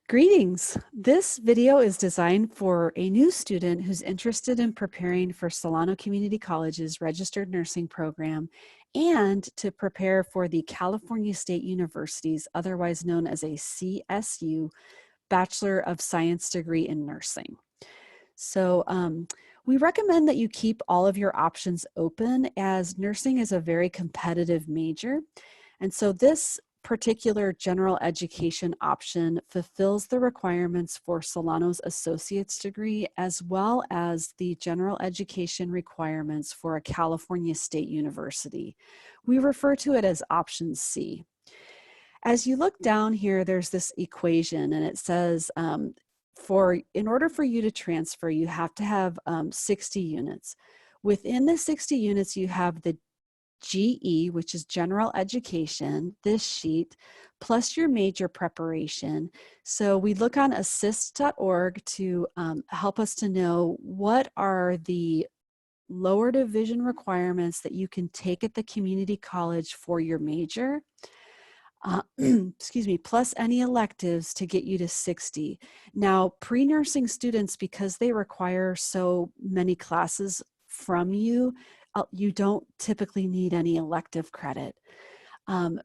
Greetings. This video is designed for a new student who's interested in preparing for Solano Community College's registered nursing program and to prepare for the California State University's, otherwise known as a CSU Bachelor of Science degree in nursing. So we recommend that you keep all of your options open as nursing is a very competitive major. And so this particular general education option fulfills the requirements for Solano's associate's degree as well as the general education requirements for a California State University. We refer to it as option C. As you look down here, there's this equation and it says in order for you to transfer, you have to have 60 units. Within the 60 units, you have the GE, which is general education, this sheet, plus your major preparation. So we look on assist.org to help us to know what are the lower division requirements that you can take at the community college for your major. Excuse me, plus any electives to get you to 60. Now, pre-nursing students, because they require so many classes from you, you don't typically need any elective credit.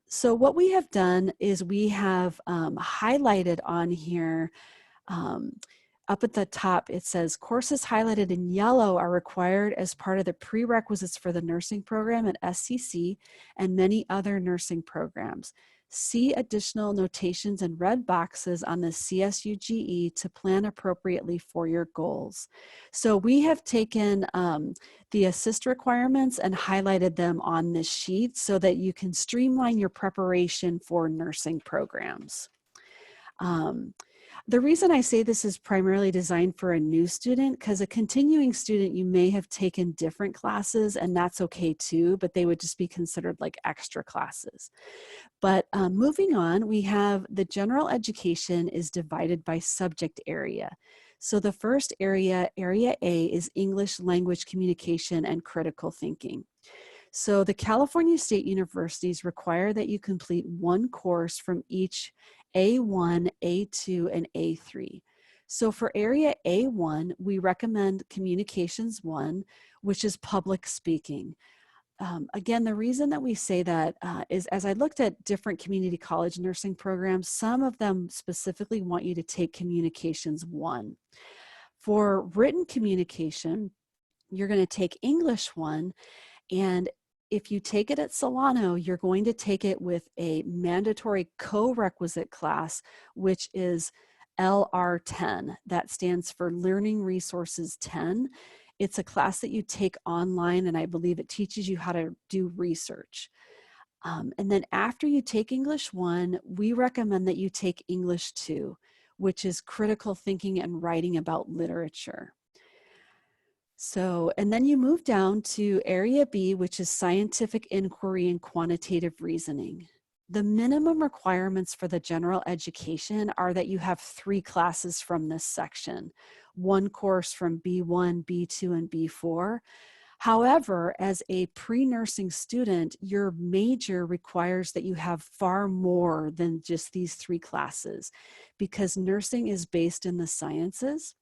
So what we have done is we have highlighted on here, up at the top, it says courses highlighted in yellow are required as part of the prerequisites for the nursing program at SCC and many other nursing programs. See additional notations and red boxes on the CSU GE to plan appropriately for your goals. So we have taken the assist requirements and highlighted them on this sheet so that you can streamline your preparation for nursing programs. The reason I say this is primarily designed for a new student, because a continuing student, you may have taken different classes and that's okay too, but they would just be considered like extra classes. But moving on, we have the general education is divided by subject area. So the first area, Area A, is English language communication and critical thinking. So the California State Universities require that you complete one course from each A1, A2, and A3. So for Area A1, we recommend Communications 1, which is public speaking. Again, the reason that we say that is as I looked at different community college nursing programs, some of them specifically want you to take Communications 1. For written communication, you're going to take English 1, and if you take it at Solano, you're going to take it with a mandatory co-requisite class, which is LR10. That stands for Learning Resources 10. It's a class that you take online, and I believe it teaches you how to do research. And then after you take English 1, we recommend that you take English 2, which is critical thinking and writing about literature. So, and then you move down to Area B, which is scientific inquiry and quantitative reasoning. The minimum requirements for the general education are that you have 3 classes from this section, 1 course from B1, B2, and B4. However, as a pre-nursing student, your major requires that you have far more than just these 3 classes because nursing is based in the sciences.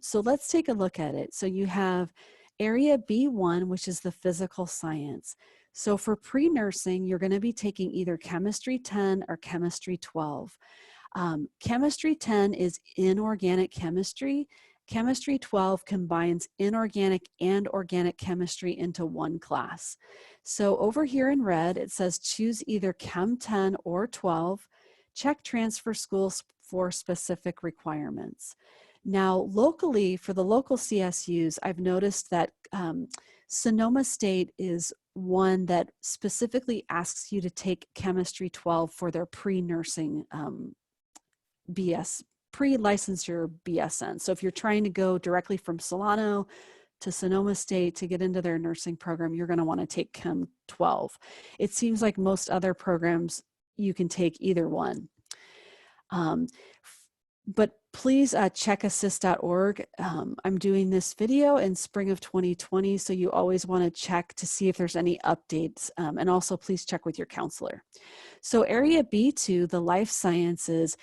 So let's take a look at it. So you have Area B1, which is the physical science. So for pre-nursing, you're going to be taking either Chemistry 10 or Chemistry 12. Chemistry 10 is inorganic chemistry. Chemistry 12 combines inorganic and organic chemistry into one class. So over here in red, it says choose either Chem 10 or 12. Check transfer schools for specific requirements. Now, locally, for the local CSUs, I've noticed that Sonoma State is one that specifically asks you to take Chemistry 12 for their pre-nursing pre-licensure BSN. So if you're trying to go directly from Solano to Sonoma State to get into their nursing program, you're going to want to take Chem 12. It seems like most other programs, you can take either one. But please check assist.org. I'm doing this video in spring of 2020, so you always want to check to see if there's any updates, and also please check with your counselor. So Area B2, the life sciences,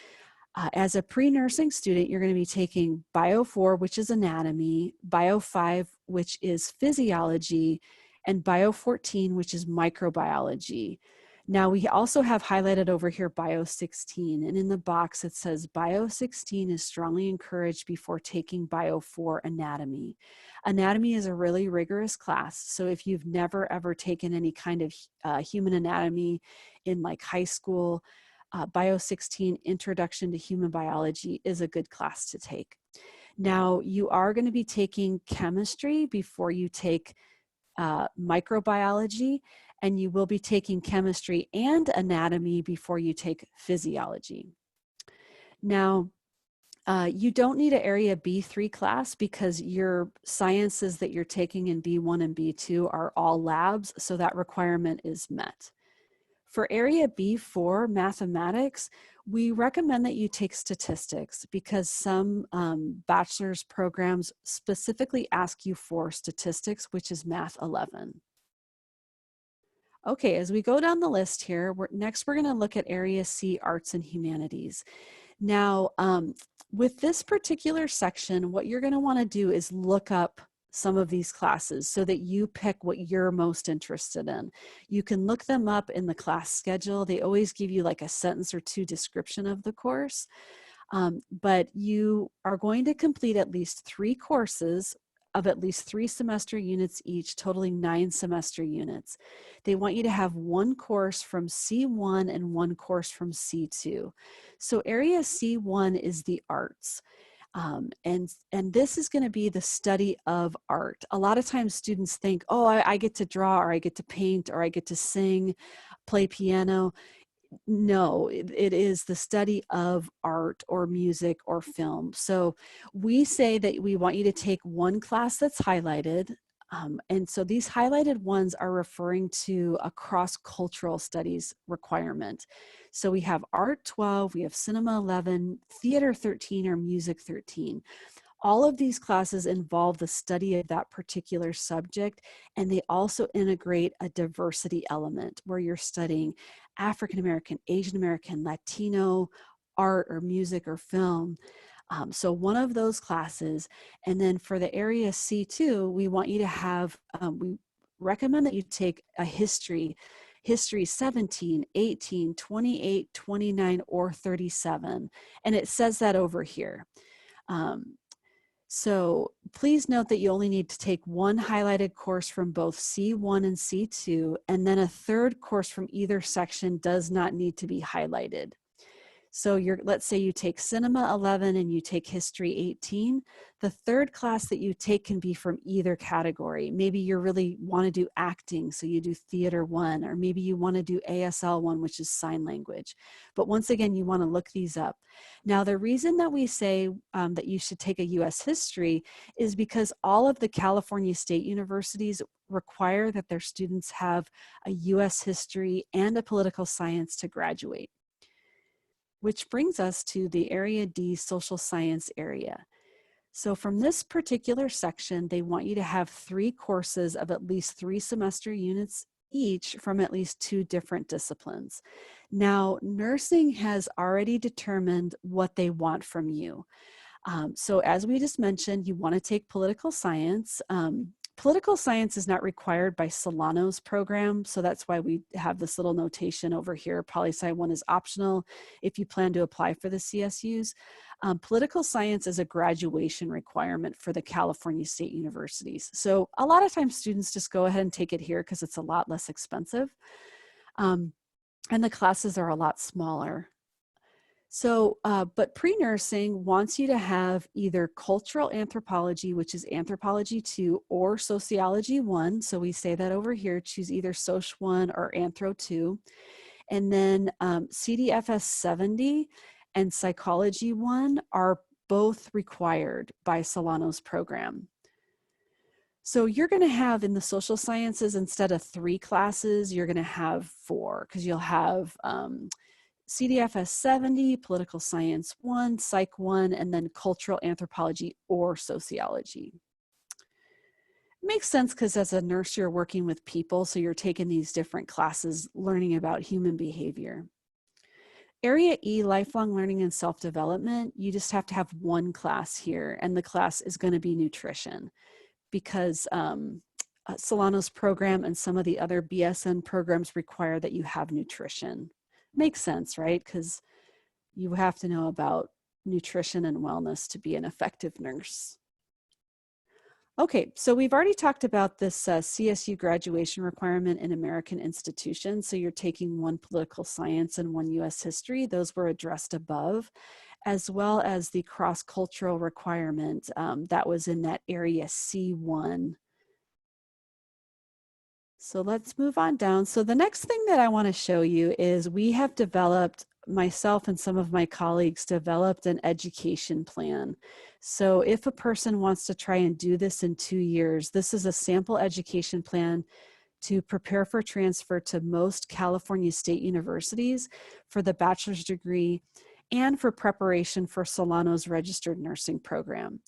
As a pre-nursing student, you're going to be taking Bio 4, which is anatomy, Bio 5, which is physiology, and Bio 14, which is microbiology. Now, we also have highlighted over here Bio 16, and in the box it says Bio 16 is strongly encouraged before taking Bio 4 anatomy. Anatomy is a really rigorous class, so if you've never ever taken any kind of human anatomy in like high school, Bio 16 Introduction to Human Biology is a good class to take. Now, you are going to be taking chemistry before you take microbiology, and you will be taking chemistry and anatomy before you take physiology. Now, you don't need an Area B3 class because your sciences that you're taking in B1 and B2 are all labs, so that requirement is met. For Area B4 mathematics, we recommend that you take statistics because some bachelor's programs specifically ask you for statistics, which is Math 11. Okay, as we go down the list here, next we're going to look at Area C, Arts and Humanities. Now, with this particular section, what you're going to want to do is look up some of these classes so that you pick what you're most interested in. You can look them up in the class schedule. They always give you like a sentence or two description of the course, but you are going to complete at least 3 courses of at least 3 semester units each, totaling 9 semester units. They want you to have 1 course from C1 and 1 course from C2. So Area C1 is the arts. And this is going to be the study of art. A lot of times students think, oh, I get to draw, or I get to paint, or I get to sing, play piano. No, it is the study of art or music or film. So we say that we want you to take 1 class that's highlighted. And so these highlighted ones are referring to a cross-cultural studies requirement. So we have art 12, we have cinema 11, theater 13, or music 13. All of these classes involve the study of that particular subject, and they also integrate a diversity element where you're studying African American, Asian American, Latino, art or music or film. So one of those classes. And then for the Area C2, we want you to have, we recommend that you take a history 17, 18, 28, 29, or 37. And it says that over here. So please note that you only need to take 1 highlighted course from both C1 and C2, and then a 3rd course from either section does not need to be highlighted. So let's say you take cinema 11 and you take history 18. The 3rd class that you take can be from either category. Maybe you really want to do acting, so you do theater 1, or maybe you want to do ASL 1, which is sign language. But once again, you want to look these up. Now, the reason that we say that you should take a U.S. history is because all of the California state universities require that their students have a U.S. history and a political science to graduate. Which brings us to the Area D social science area. So from this particular section, they want you to have 3 courses of at least 3 semester units each from at least 2 different disciplines. Now, nursing has already determined what they want from you. So as we just mentioned, you want to take political science. Political science is not required by Solano's program, so that's why we have this little notation over here. Poli-Sci 1 is optional if you plan to apply for the CSUs. Political science is a graduation requirement for the California state universities. So a lot of times students just go ahead and take it here because it's a lot less expensive. And the classes are a lot smaller. So, but pre-nursing wants you to have either cultural anthropology, which is anthropology 2, or sociology 1. So we say that over here, choose either Soc 1 or Anthro 2. And then CDFS 70 and psychology 1 are both required by Solano's program. So you're going to have in the social sciences, instead of 3 classes, you're going to have 4, because you'll have CDFS 70, Political Science 1, Psych 1, and then Cultural Anthropology or Sociology. It makes sense because as a nurse, you're working with people, so you're taking these different classes, learning about human behavior. Area E, lifelong learning and self-development, you just have to have one class here, and the class is going to be nutrition, because Solano's program and some of the other BSN programs require that you have nutrition. Makes sense, right? Because you have to know about nutrition and wellness to be an effective nurse. Okay, so we've already talked about this CSU graduation requirement in American institutions. So you're taking one political science and one US history. Those were addressed above, as well as the cross-cultural requirement that was in that area C1. So let's move on down. So the next thing that I want to show you is we have developed, myself and some of my colleagues developed an education plan. So if a person wants to try and do this in 2 years, this is a sample education plan to prepare for transfer to most California state universities for the bachelor's degree and for preparation for Solano's registered nursing program.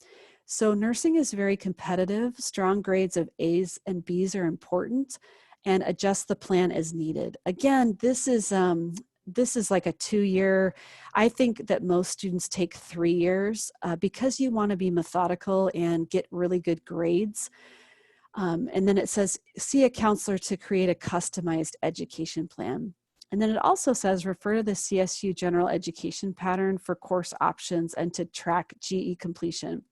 So nursing is very competitive. Strong grades of A's and B's are important, and adjust the plan as needed. Again, this is like a 2-year. I think that most students take 3 years because you want to be methodical and get really good grades. And then it says, see a counselor to create a customized education plan. And then it also says, refer to the CSU General Education Pattern for course options and to track GE completion.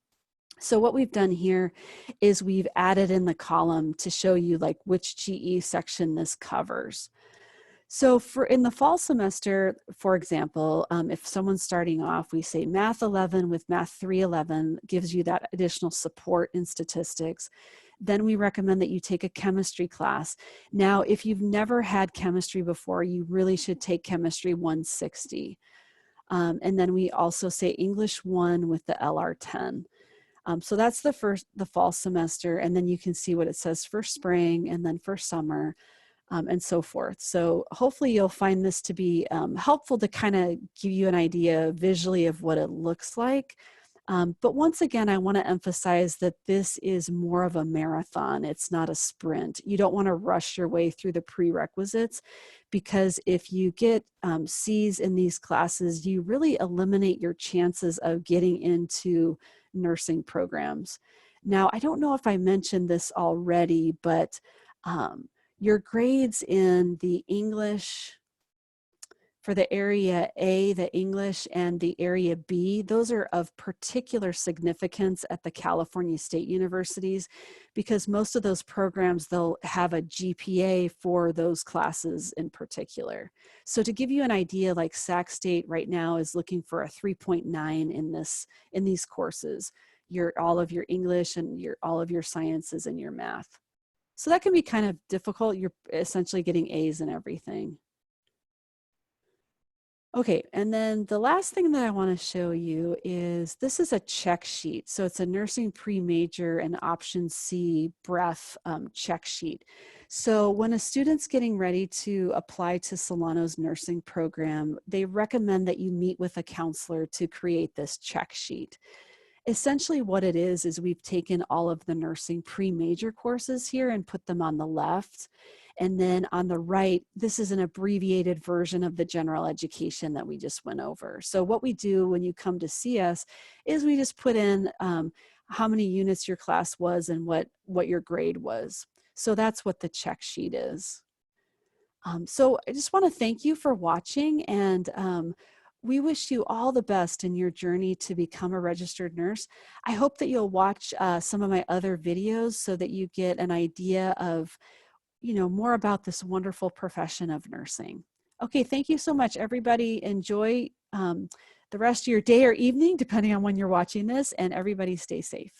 So what we've done here is we've added in the column to show you like which GE section this covers. So for in the fall semester, for example, if someone's starting off, we say Math 11 with Math 311 gives you that additional support in statistics. Then we recommend that you take a chemistry class. Now, if you've never had chemistry before, you really should take Chemistry 160. And then we also say English 1 with the LR10. So that's the fall semester, and then you can see what it says for spring and then for summer and so forth. So hopefully you'll find this to be helpful to kind of give you an idea visually of what it looks like. But once again, I want to emphasize that this is more of a marathon. It's not a sprint. You don't want to rush your way through the prerequisites, because if you get C's in these classes, you really eliminate your chances of getting into nursing programs. Now, I don't know if I mentioned this already, but your grades in the English, for the area A, the English, and the area B, those are of particular significance at the California state universities, because most of those programs, they'll have a GPA for those classes in particular. So to give you an idea, like Sac State right now is looking for a 3.9 in these courses, all of your English and all of your sciences and your math. So that can be kind of difficult. You're essentially getting A's in everything. Okay, and then the last thing that I want to show you is this is a check sheet. So it's a nursing pre-major and option C breath check sheet. So when a student's getting ready to apply to Solano's nursing program, they recommend that you meet with a counselor to create this check sheet. Essentially what it is we've taken all of the nursing pre-major courses here and put them on the left. And then on the right, this is an abbreviated version of the general education that we just went over. So what we do when you come to see us is we just put in how many units your class was and what your grade was. So that's what the check sheet is. So I just want to thank you for watching, and we wish you all the best in your journey to become a registered nurse. I hope that you'll watch some of my other videos so that you get an idea of, more about this wonderful profession of nursing. Okay, thank you so much, everybody. Enjoy the rest of your day or evening, depending on when you're watching this, and everybody stay safe.